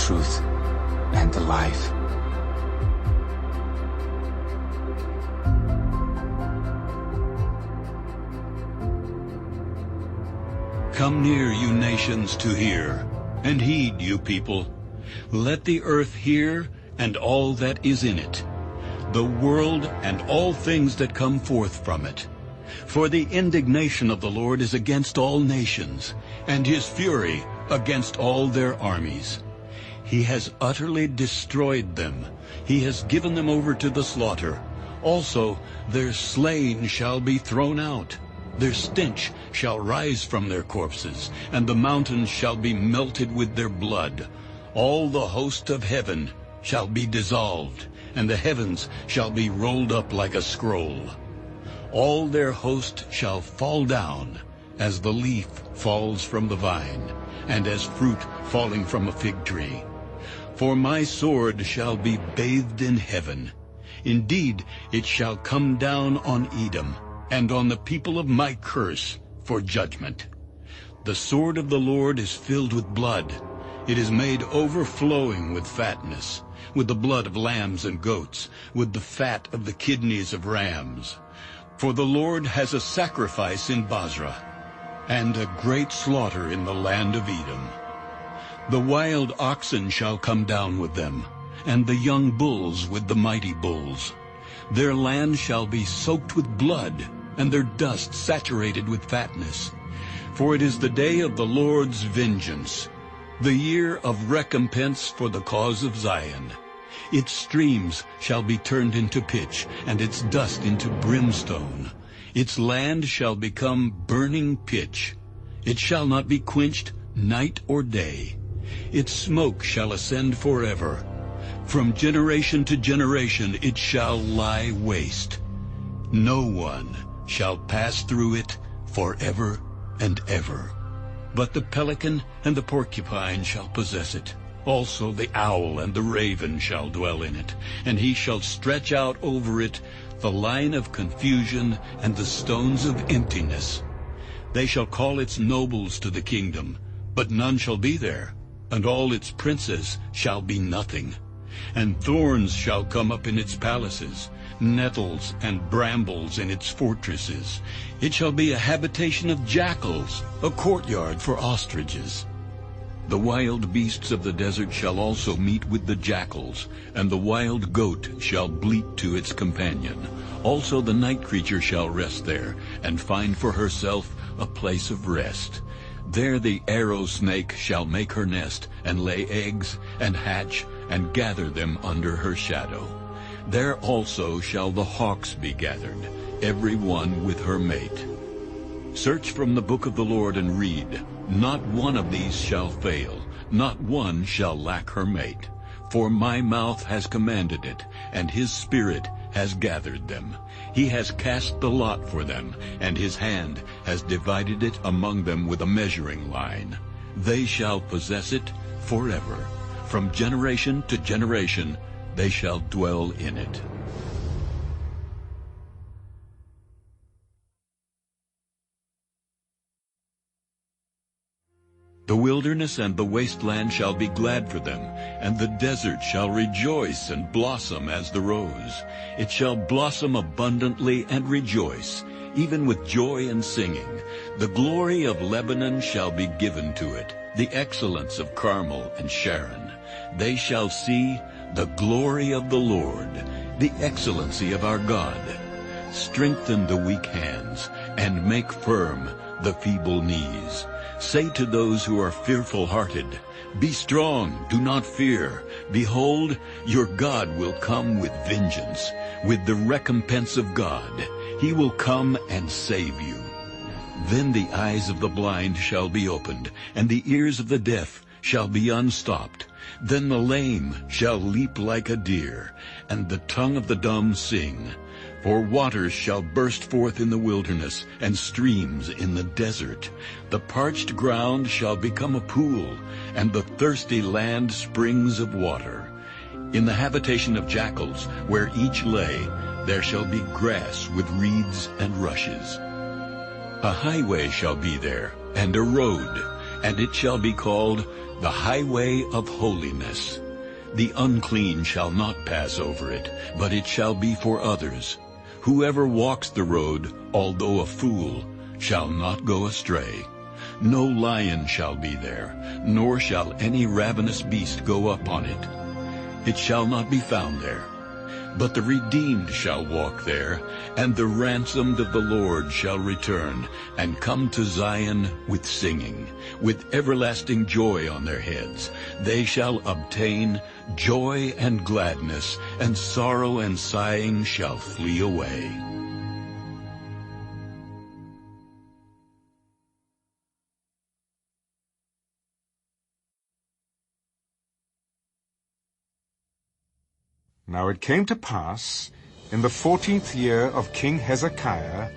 truth, and the life. Come near, you nations, to hear, and heed, you people. Let the earth hear, and all that is in it, the world and all things that come forth from it. For the indignation of the Lord is against all nations, and his fury against all their armies. He has utterly destroyed them. He has given them over to the slaughter. Also their slain shall be thrown out. Their stench shall rise from their corpses, and the mountains shall be melted with their blood. All the host of heaven shall be dissolved, and the heavens shall be rolled up like a scroll. All their host shall fall down, as the leaf falls from the vine, and as fruit falling from a fig tree. For my sword shall be bathed in heaven. Indeed, it shall come down on Edom, and on the people of my curse for judgment. The sword of the Lord is filled with blood. It is made overflowing with fatness, with the blood of lambs and goats, with the fat of the kidneys of rams. For the Lord has a sacrifice in Basra, and a great slaughter in the land of Edom. The wild oxen shall come down with them, and the young bulls with the mighty bulls. Their land shall be soaked with blood, and their dust saturated with fatness. For it is the day of the Lord's vengeance, the year of recompense for the cause of Zion. Its streams shall be turned into pitch, and its dust into brimstone. Its land shall become burning pitch. It shall not be quenched night or day. Its smoke shall ascend forever. From generation to generation it shall lie waste. No one shall pass through it forever and ever. But the pelican and the porcupine shall possess it. Also the owl and the raven shall dwell in it, and he shall stretch out over it the line of confusion and the stones of emptiness. They shall call its nobles to the kingdom, but none shall be there, and all its princes shall be nothing. And thorns shall come up in its palaces, nettles and brambles in its fortresses. It shall be a habitation of jackals, a courtyard for ostriches. The wild beasts of the desert shall also meet with the jackals, and the wild goat shall bleat to its companion. Also the night creature shall rest there, and find for herself a place of rest. There the arrow snake shall make her nest, and lay eggs, and hatch, and gather them under her shadow. There also shall the hawks be gathered, every one with her mate. Search from the book of the Lord and read. Not one of these shall fail, not one shall lack her mate. For my mouth has commanded it, and his spirit has gathered them. He has cast the lot for them, and his hand has divided it among them with a measuring line. They shall possess it forever. From generation to generation they shall dwell in it. The wilderness and the wasteland shall be glad for them, and the desert shall rejoice and blossom as the rose. It shall blossom abundantly and rejoice, even with joy and singing. The glory of Lebanon shall be given to it, the excellence of Carmel and Sharon. They shall see the glory of the Lord, the excellency of our God. Strengthen the weak hands, and make firm the feeble knees. Say to those who are fearful-hearted, Be strong, do not fear. Behold, your God will come with vengeance, with the recompense of God. He will come and save you. Then the eyes of the blind shall be opened, and the ears of the deaf shall be unstopped. Then the lame shall leap like a deer, and the tongue of the dumb sing. For waters shall burst forth in the wilderness, and streams in the desert. The parched ground shall become a pool, and the thirsty land springs of water. In the habitation of jackals, where each lay, there shall be grass with reeds and rushes. A highway shall be there, and a road. and it shall be called the highway of holiness. The unclean shall not pass over it, but it shall be for others. Whoever walks the road, although a fool, shall not go astray. No lion shall be there, nor shall any ravenous beast go up on it. It shall not be found there. But the redeemed shall walk there, and the ransomed of the Lord shall return, and come to Zion with singing, with everlasting joy on their heads. They shall obtain joy and gladness, and sorrow and sighing shall flee away. Now it came to pass, in the 14th year of King Hezekiah,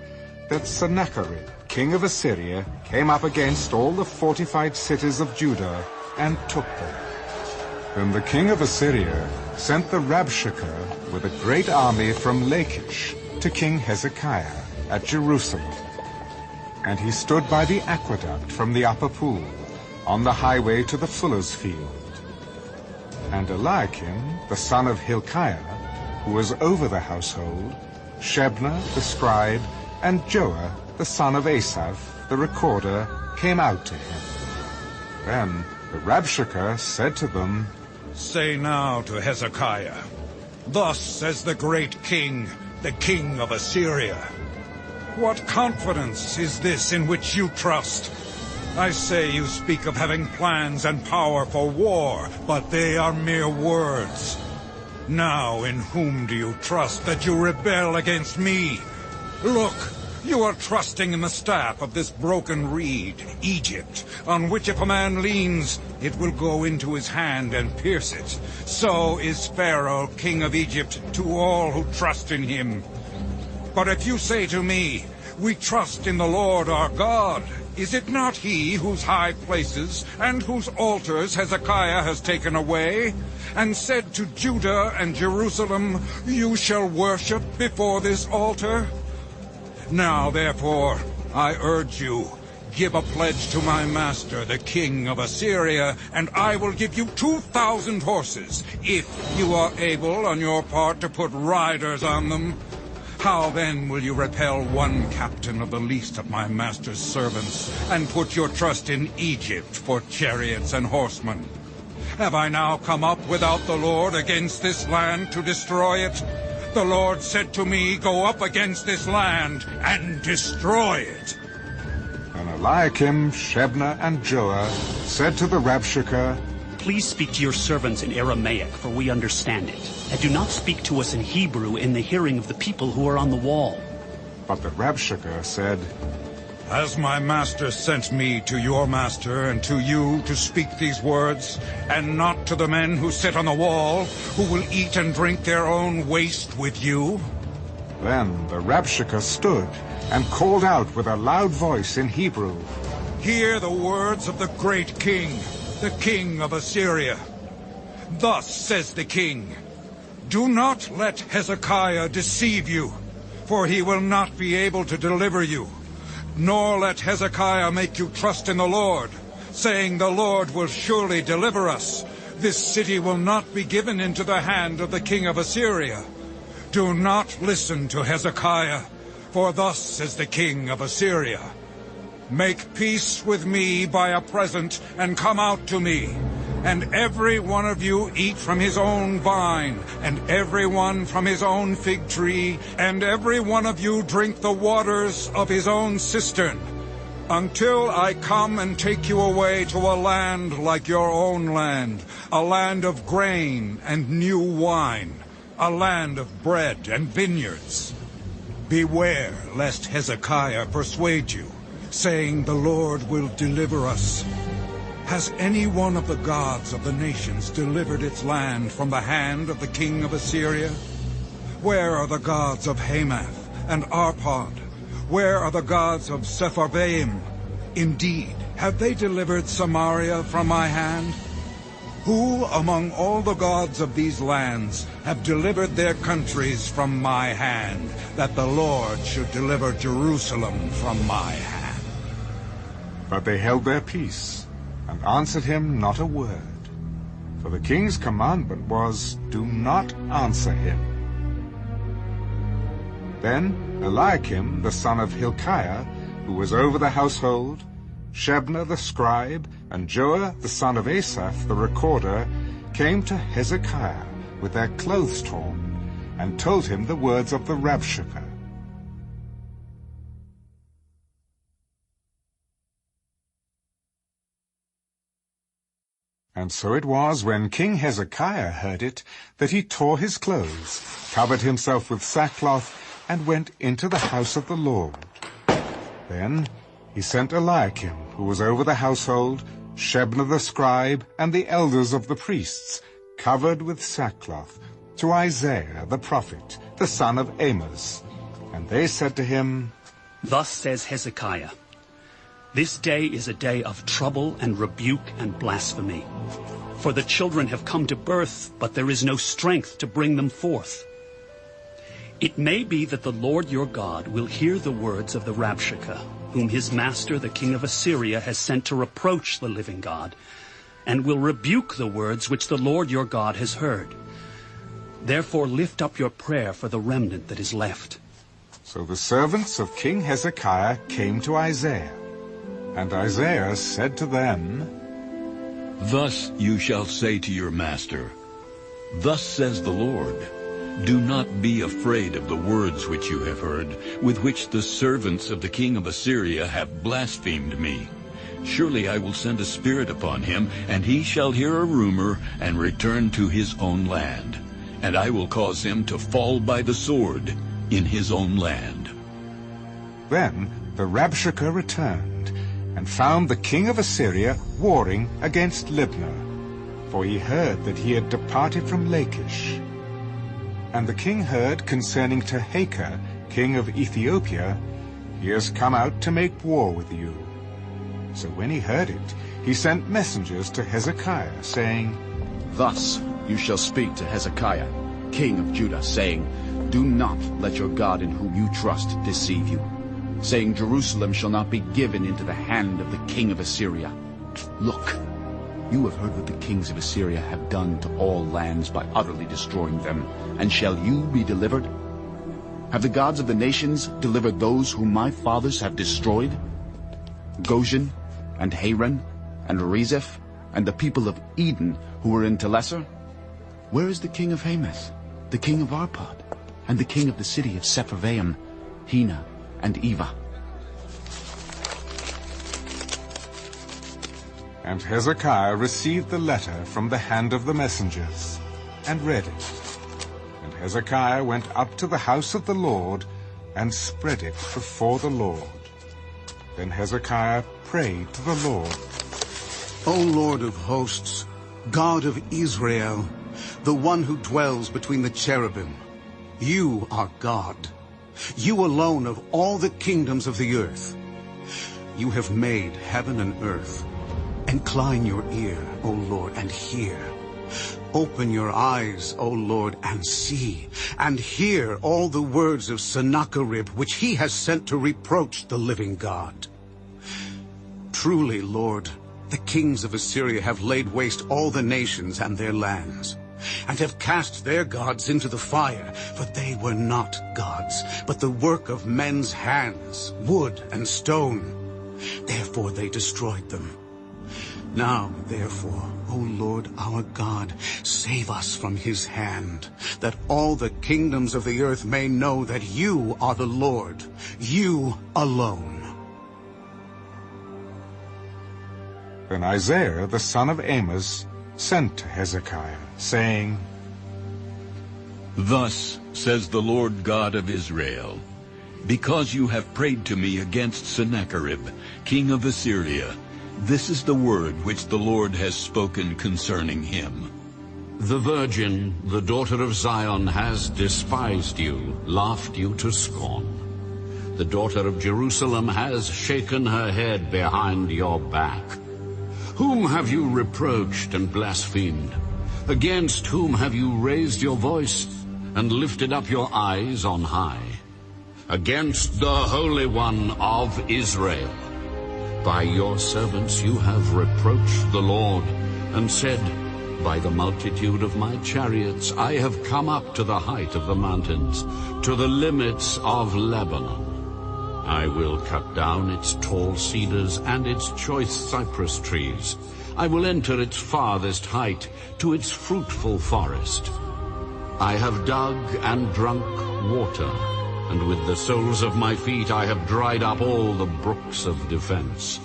that Sennacherib, king of Assyria, came up against all the fortified cities of Judah, and took them. Then the king of Assyria sent the Rabshakeh with a great army from Lachish to King Hezekiah at Jerusalem. And he stood by the aqueduct from the upper pool, on the highway to the fuller's field. And Eliakim, the son of Hilkiah, who was over the household, Shebna the scribe, and Joah the son of Asaph, the recorder, came out to him. Then the Rabshakeh said to them, Say now to Hezekiah, Thus says the great king, the king of Assyria, What confidence is this in which you trust? I say you speak of having plans and power for war, but they are mere words. Now in whom do you trust that you rebel against me? Look, you are trusting in the staff of this broken reed, Egypt, on which if a man leans, it will go into his hand and pierce it. So is Pharaoh, king of Egypt, to all who trust in him. But if you say to me, We trust in the Lord our God, is it not he whose high places and whose altars Hezekiah has taken away, and said to Judah and Jerusalem, You shall worship before this altar? Now, therefore, I urge you, give a pledge to my master, the king of Assyria, and I will give you 2,000 horses, if you are able on your part to put riders on them. How then will you repel one captain of the least of my master's servants, and put your trust in Egypt for chariots and horsemen? Have I now come up without the Lord against this land to destroy it? The Lord said to me, Go up against this land and destroy it. And Eliakim, Shebna, and Joah said to the Rabshakeh, Please speak to your servants in Aramaic, for we understand it. And do not speak to us in Hebrew in the hearing of the people who are on the wall. But the Rabshakeh said, Has my master sent me to your master and to you to speak these words, and not to the men who sit on the wall, who will eat and drink their own waste with you? Then the Rabshakeh stood and called out with a loud voice in Hebrew, Hear the words of the great king, the king of Assyria. Thus says the king, Do not let Hezekiah deceive you, for he will not be able to deliver you. Nor let Hezekiah make you trust in the Lord, saying, The Lord will surely deliver us. This city will not be given into the hand of the king of Assyria. Do not listen to Hezekiah, for thus says the king of Assyria, Make peace with me by a present, and come out to me. And every one of you eat from his own vine, and every one from his own fig tree, and every one of you drink the waters of his own cistern, until I come and take you away to a land like your own land, a land of grain and new wine, a land of bread and vineyards. Beware lest Hezekiah persuade you, saying, The Lord will deliver us. Has any one of the gods of the nations delivered its land from the hand of the king of Assyria? Where are the gods of Hamath and Arpad? Where are the gods of Sepharvaim? Indeed, have they delivered Samaria from my hand? Who among all the gods of these lands have delivered their countries from my hand, that the Lord should deliver Jerusalem from my hand? But they held their peace, and answered him not a word. For the king's commandment was, do not answer him. Then Eliakim, the son of Hilkiah, who was over the household, Shebna the scribe, and Joah the son of Asaph the recorder, came to Hezekiah with their clothes torn, and told him the words of the Rabshakeh. And so it was, when King Hezekiah heard it, that he tore his clothes, covered himself with sackcloth, and went into the house of the Lord. Then he sent Eliakim, who was over the household, Shebna the scribe, and the elders of the priests, covered with sackcloth, to Isaiah the prophet, the son of Amos. And they said to him, Thus says Hezekiah, This day is a day of trouble and rebuke and blasphemy. For the children have come to birth, but there is no strength to bring them forth. It may be that the Lord your God will hear the words of the Rabshakeh, whom his master the king of Assyria has sent to reproach the living God, and will rebuke the words which the Lord your God has heard. Therefore lift up your prayer for the remnant that is left. So the servants of King Hezekiah came to Isaiah. And Isaiah said to them, Thus you shall say to your master, Thus says the Lord, Do not be afraid of the words which you have heard, with which the servants of the king of Assyria have blasphemed me. Surely I will send a spirit upon him, and he shall hear a rumor and return to his own land. And I will cause him to fall by the sword in his own land. Then the Rabshakeh returned, and found the king of Assyria warring against Libnah, for he heard that he had departed from Lachish. And the king heard concerning Tehekah, king of Ethiopia, He has come out to make war with you. So when he heard it, he sent messengers to Hezekiah, saying, Thus you shall speak to Hezekiah, king of Judah, saying, Do not let your God in whom you trust deceive you, saying, Jerusalem shall not be given into the hand of the king of Assyria. Look, you have heard what the kings of Assyria have done to all lands by utterly destroying them, and shall you be delivered? Have the gods of the nations delivered those whom my fathers have destroyed? Goshen, and Haran, and Rezeph, and the people of Eden who were in Telesar? Where is the king of Hamath, the king of Arpad, and the king of the city of Sepharvaim, Hena, and Eva? And Hezekiah received the letter from the hand of the messengers, and read it. And Hezekiah went up to the house of the Lord, and spread it before the Lord. Then Hezekiah prayed to the Lord. O Lord of hosts, God of Israel, the one who dwells between the cherubim, you are God. You alone of all the kingdoms of the earth. You have made heaven and earth. Incline your ear, O Lord, and hear. Open your eyes, O Lord, and see, and hear all the words of Sennacherib, which he has sent to reproach the living God. Truly, Lord, the kings of Assyria have laid waste all the nations and their lands, and have cast their gods into the fire, for they were not gods, but the work of men's hands, wood and stone. Therefore they destroyed them. Now, therefore, O Lord our God, save us from his hand, that all the kingdoms of the earth may know that you are the Lord, you alone. Then Isaiah the son of Amos sent to Hezekiah, saying, Thus says the Lord God of Israel, Because you have prayed to me against Sennacherib, king of Assyria, this is the word which the Lord has spoken concerning him. The virgin, the daughter of Zion, has despised you, laughed you to scorn. The daughter of Jerusalem has shaken her head behind your back. Whom have you reproached and blasphemed? Against whom have you raised your voice and lifted up your eyes on high? Against the Holy One of Israel. By your servants you have reproached the Lord, and said, by the multitude of my chariots I have come up to the height of the mountains, to the limits of Lebanon. I will cut down its tall cedars and its choice cypress trees. I will enter its farthest height, to its fruitful forest. I have dug and drunk water, and with the soles of my feet I have dried up all the brooks of defense.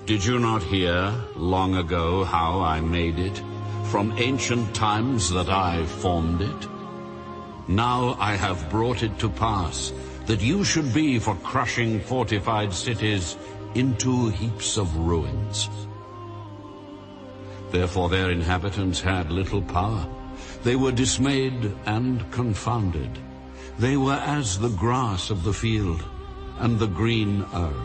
Did you not hear long ago how I made it, from ancient times that I formed it? Now I have brought it to pass, that you should be for crushing fortified cities into heaps of ruins. Therefore their inhabitants had little power. They were dismayed and confounded. They were as the grass of the field and the green herb,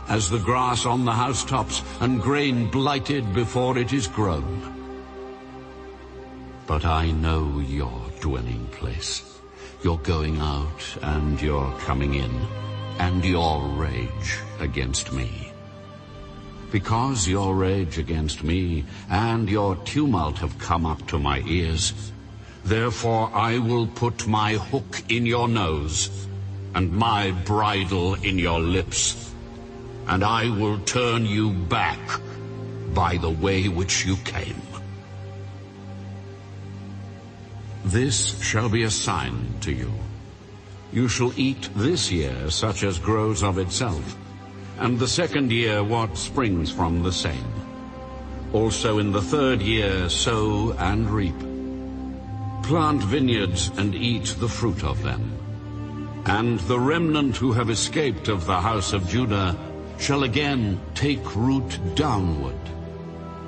as the grass on the housetops and grain blighted before it is grown. But I know your dwelling place, your going out and your coming in, and your rage against me. Because your rage against me and your tumult have come up to my ears, therefore I will put my hook in your nose and my bridle in your lips, and I will turn you back by the way which you came. This shall be a sign to you. You shall eat this year such as grows of itself, and the second year what springs from the same. Also in the third year sow and reap. Plant vineyards and eat the fruit of them. And the remnant who have escaped of the house of Judah shall again take root downward,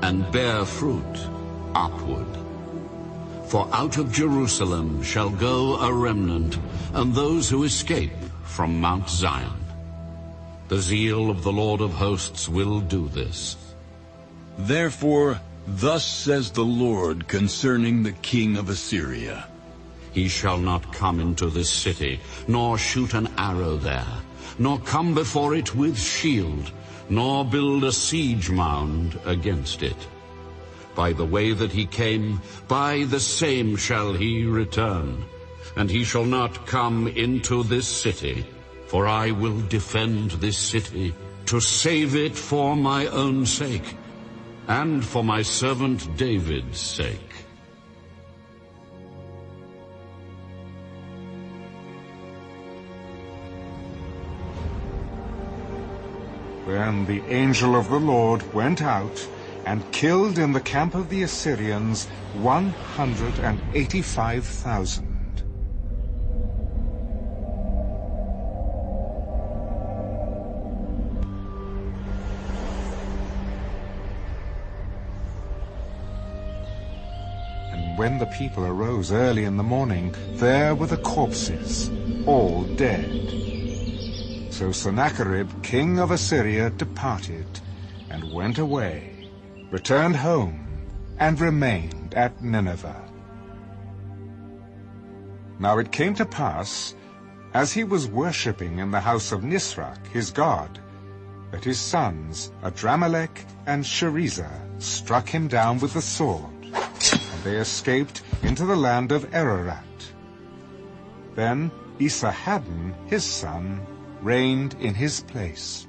and bear fruit upward. For out of Jerusalem shall go a remnant, and those who escape from Mount Zion. The zeal of the Lord of hosts will do this. Therefore, thus says the Lord concerning the king of Assyria. He shall not come into this city, nor shoot an arrow there, nor come before it with shield, nor build a siege mound against it. By the way that he came, by the same shall he return, and he shall not come into this city. For I will defend this city, to save it for my own sake, and for my servant David's sake. When the angel of the Lord went out and killed in the camp of the Assyrians 185,000. When the people arose early in the morning, there were the corpses, all dead. So Sennacherib, king of Assyria, departed and went away, returned home, and remained at Nineveh. Now it came to pass, as he was worshipping in the house of Nisrach, his god, that his sons, Adramelech and Sharezer, struck him down with the sword. They escaped into the land of Ararat. Then Esarhaddon, his son, reigned in his place.